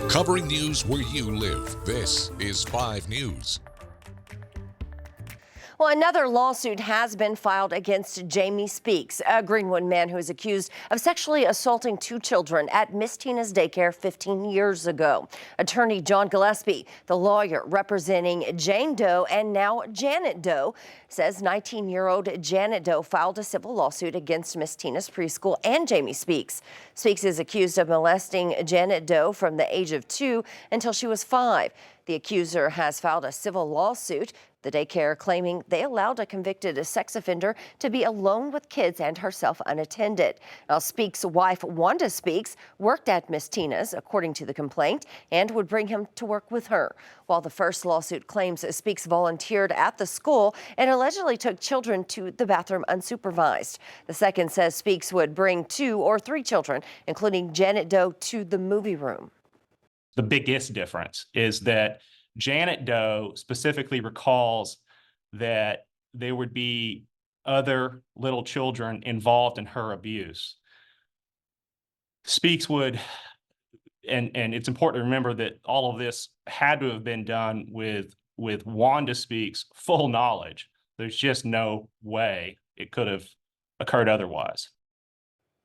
Covering news where you live, this is 5 News. Well, another lawsuit has been filed against Jamie Speaks, a Greenwood man who is accused of sexually assaulting 2 children at Miss Tina's daycare 15 years ago. Attorney John Gillespie, the lawyer representing Jane Doe and now Janet Doe, says 19-year-old Janet Doe filed a civil lawsuit against Miss Tina's preschool and Jamie Speaks. Speaks is accused of molesting Janet Doe from the age of 2 until she was 5. The accuser has filed a civil lawsuit, the daycare claiming they allowed a convicted sex offender to be alone with kids and herself unattended. Now, Speaks' wife, Wanda Speaks, worked at Miss Tina's, according to the complaint, and would bring him to work with her. While the first lawsuit claims Speaks volunteered at the school and allegedly took children to the bathroom unsupervised. The second says Speaks would bring 2 or 3 children, including Janet Doe, to the movie room. The biggest difference is that Janet Doe specifically recalls that there would be other little children involved in her abuse. Speaks would, and it's important to remember that all of this had to have been done with Wanda Speaks' full knowledge. There's just no way it could have occurred otherwise.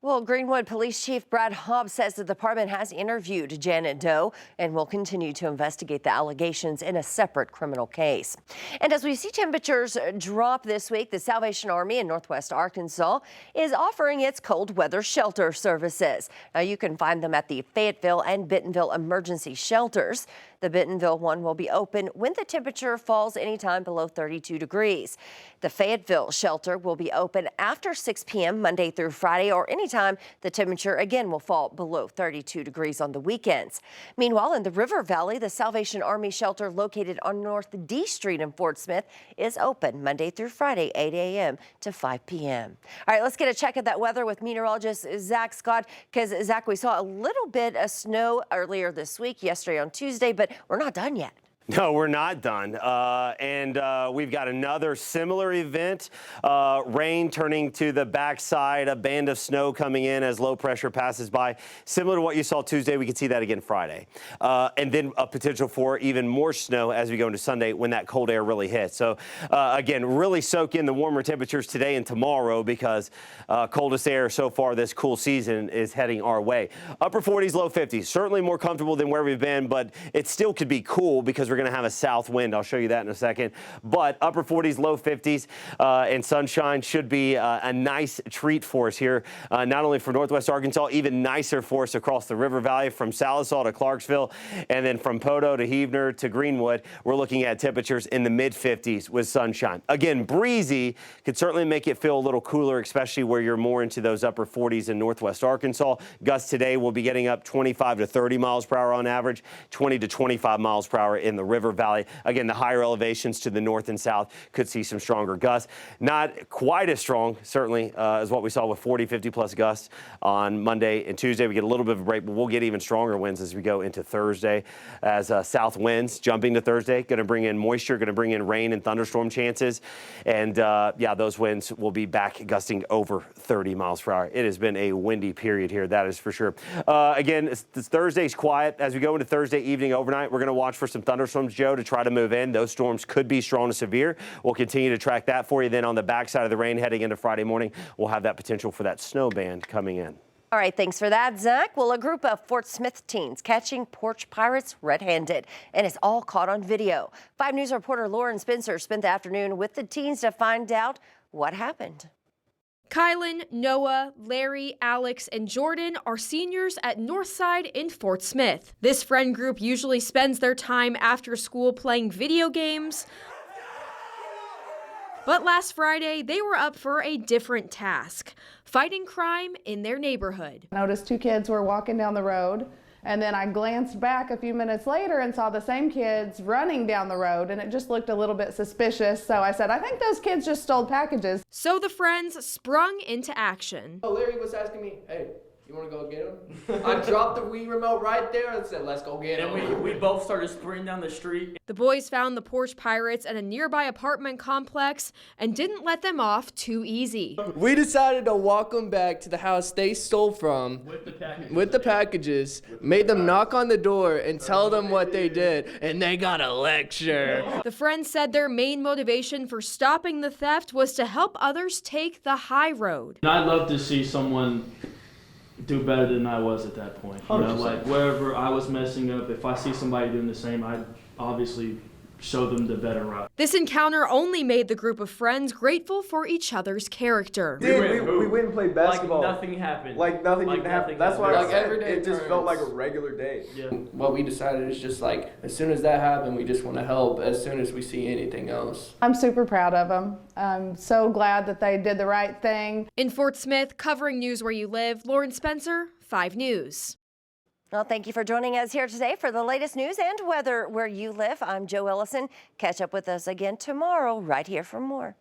Well, Greenwood Police Chief Brad Hobbs says the department has interviewed Janet Doe and will continue to investigate the allegations in a separate criminal case. And as we see temperatures drop this week, the Salvation Army in Northwest Arkansas is offering its cold weather shelter services. Now, you can find them at the Fayetteville and Bentonville emergency shelters. The Bentonville one will be open when the temperature falls anytime below 32 degrees. The Fayetteville shelter will be open after 6 p.m. Monday through Friday, or anytime the temperature again will fall below 32 degrees on the weekends. Meanwhile, in the River Valley, the Salvation Army shelter located on North D Street in Fort Smith is open Monday through Friday, 8 a.m. to 5 p.m. All right, let's get a check of that weather with meteorologist Zach Scott, because Zach, we saw a little bit of snow earlier this week, yesterday on Tuesday, but we're not done yet. No, we're not done. And we've got another similar event, rain turning to the backside, a band of snow coming in as low pressure passes by. Similar to what you saw Tuesday, we could see that again Friday. And then a potential for even more snow as we go into Sunday when that cold air really hits. So again, really soak in the warmer temperatures today and tomorrow, because coldest air so far this cool season is heading our way. Upper 40s, low 50s, certainly more comfortable than where we've been, but it still could be cool because we're going to have a south wind. I'll show you that in a second. But upper 40s, low 50s, and sunshine should be a nice treat for us here, not only for Northwest Arkansas, even nicer for us across the River Valley from Salisaw to Clarksville, and then from Poto to Heavener to Greenwood. We're looking at temperatures in the mid-50s with sunshine. Again, breezy could certainly make it feel a little cooler, especially where you're more into those upper 40s in Northwest Arkansas. Gusts today will be getting up 25 to 30 miles per hour on average, 20 to 25 miles per hour in the River Valley. Again, the higher elevations to the north and south could see some stronger gusts. Not quite as strong, certainly, as what we saw with 40, 50-plus gusts on Monday and Tuesday. We get a little bit of a break, but we'll get even stronger winds as we go into Thursday, as south winds jumping to Thursday, going to bring in moisture, going to bring in rain and thunderstorm chances. And, yeah, those winds will be back gusting over 30 miles per hour. It has been a windy period here, that is for sure. Again, Thursday's quiet. As we go into Thursday evening overnight, we're going to watch for some thunderstorms, Joe, to try to move in. Those storms could be strong to severe. We'll continue to track that for you. Then on the backside of the rain heading into Friday morning, we'll have that potential for that snow band coming in. All right, thanks for that, Zach. Well, a group of Fort Smith teens catching porch pirates red-handed, and it's all caught on video. 5 News reporter Lauren Spencer spent the afternoon with the teens to find out what happened. Kylan, Noah, Larry, Alex, and Jordan are seniors at Northside in Fort Smith. This friend group usually spends their time after school playing video games. But last Friday, they were up for a different task, fighting crime in their neighborhood. I noticed 2 kids were walking down the road, and then I glanced back a few minutes later and saw the same kids running down the road, and it just looked a little bit suspicious. So I said, I think those kids just stole packages. So the friends sprung into action. Larry was asking me, hey, You want to go get him? I dropped the Wii remote right there and said, let's go get him. And we both started sprinting down the street. The boys found the porch pirates at a nearby apartment complex and didn't let them off too easy. We decided to walk them back to the house they stole from with the packages, made them knock on the door and tell them what they did, and they got a lecture. The friends said their main motivation for stopping the theft was to help others take the high road. And I'd love to see someone do better than I was at that point. You know, like wherever I was messing up, if I see somebody doing the same, I'd obviously show them the better route. This encounter only made the group of friends grateful for each other's character. Dude, we went and played basketball. Like nothing happened. Like nothing didn't happen. That's why Like every day it just turns. felt like a regular day. Yeah. What we decided is just like, as soon as that happened, we just want to help as soon as we see anything else. I'm super proud of them. I'm so glad that they did the right thing. In Fort Smith, covering news where you live, Lauren Spencer, 5 News. Well, thank you for joining us here today for the latest news and weather where you live. I'm Joe Ellison. Catch up with us again tomorrow right here for more.